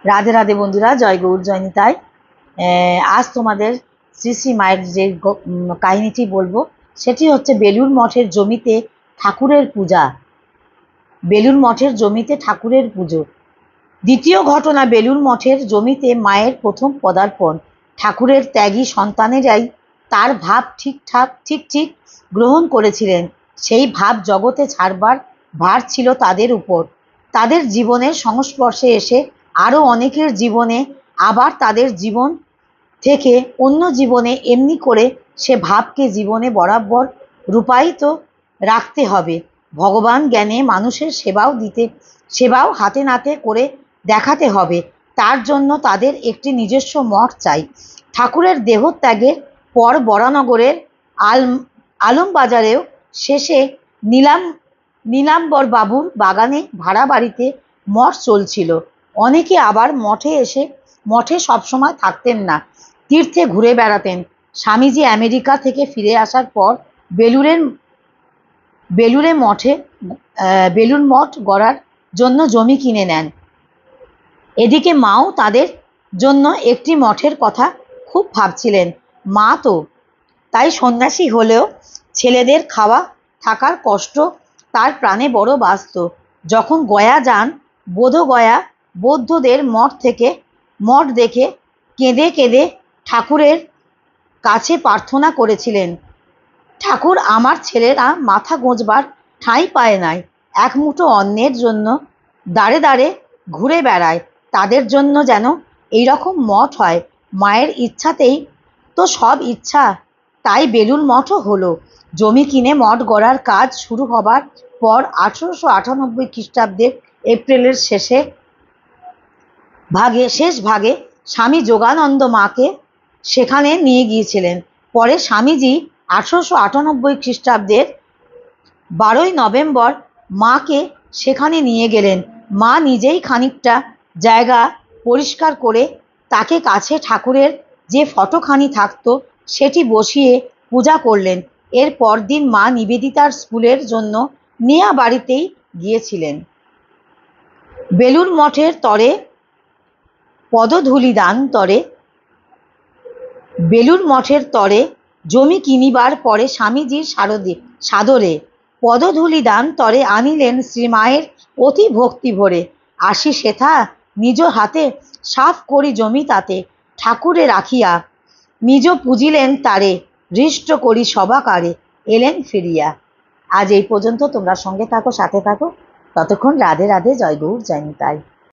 রাধে রাধে বন্ধুরা, জয় গৌর জয় নিতাই। আজ তোমাদের শ্রী শ্রী মায়ের যে কাহিনীটি বলবো সেটি হচ্ছে বেলুড় মঠের জমিতে ঠাকুরের পূজা। বেলুড় মঠের জমিতে ঠাকুরের পুজো। দ্বিতীয় ঘটনা, বেলুড় মঠের জমিতে মায়ের প্রথম পদার্পণ। ঠাকুরের ত্যাগী সন্তানেরাই তার ভাব ঠিক গ্রহণ করেছিলেন। সেই ভাব জগতে ছাড়বার ভার ছিল তাদের উপর। তাদের জীবনের সংস্পর্শে এসে আরও অনেকের জীবনে, আবার তাদের জীবন থেকে অন্য জীবনে, এমনি করে সে ভাবকে জীবনে বরাবর রূপায়িত রাখতে হবে। ভগবান জ্ঞানে মানুষের সেবাও হাতে নাতে করে দেখাতে হবে। তার জন্য তাদের একটি নিজস্ব মঠ চাই। ঠাকুরের দেহত্যাগের পর বরানগরের আলমবাজারেও শেষে নীলাম্বর বাবুর বাগানে ভাড়া বাড়িতে মঠ চলছিল। অনেকে আবার মঠে সবসময় থাকতেন না, তীর্থে ঘুরে বেড়াতেন। স্বামীজি আমেরিকা থেকে ফিরে আসার পর বেলুড়ে বেলুড় মঠ গড়ার জন্য জমি কিনে নেন। এদিকে মাও তাদের জন্য একটি মঠের কথা খুব ভাবছিলেন। মা তো তাই সন্ন্যাসী হলেও ছেলেদের খাওয়া থাকার কষ্ট তার প্রাণে বড় বাস্ত। যখন গয়া যান, বোধগয়া বৌদ্ধদের মঠ দেখে কেঁদে কেঁদে ঠাকুরের কাছে প্রার্থনা করেছিলেন, ঠাকুর, আমার ছেলেরা মাথা গোঁজবার ঠাঁই পায় নাই, এক মুঠো অন্নের জন্য দাঁড়ে দাঁড়ে ঘুরে বেড়ায়, তাদের জন্য যেন এইরকম মঠ হয়। মায়ের ইচ্ছাতেই তো সব ইচ্ছা, তাই বেলুড় মঠও হলো। জমি কিনে মঠ গড়ার কাজ শুরু হবার পর 1898 খ্রিস্টাব্দের এপ্রিলের শেষ ভাগে স্বামী যোগানন্দ মাকে সেখানে নিয়ে গিয়েছিলেন। পরে স্বামীজি 1898 খ্রিস্টাব্দের 12ই নভেম্বর মাকে সেখানে নিয়ে গেলেন। মা নিজেই খানিকটা জায়গা পরিষ্কার করে তাকে কাছে ঠাকুরের যে ফটোখানি থাকতো সেটি বসিয়ে পূজা করলেন। এর পরদিন মা নিবেদিতার স্কুলের জন্য নেয়া বাড়িতেই গিয়েছিলেন। বেলুড় মঠের তরে বেলুড় মঠের তরে জমি কিনিবার পরে স্বামীজির সাদরে পদধূলি দান তরে আনিলেন শ্রীমায়ের অতি ভক্তি ভরে। আসি সেথা নিজ হাতে সাফ করি জমি তাতে ঠাকুরে রাখিয়া, নিজ পুজিলেন তারে হৃষ্ট করি সবাকারে এলেন ফিরিয়া। আজ এই পর্যন্ত। তোমরা সঙ্গে থাকো, সাথে থাকো। ততক্ষণ রাধে রাধে, জয় গৌর জয় নিতাই।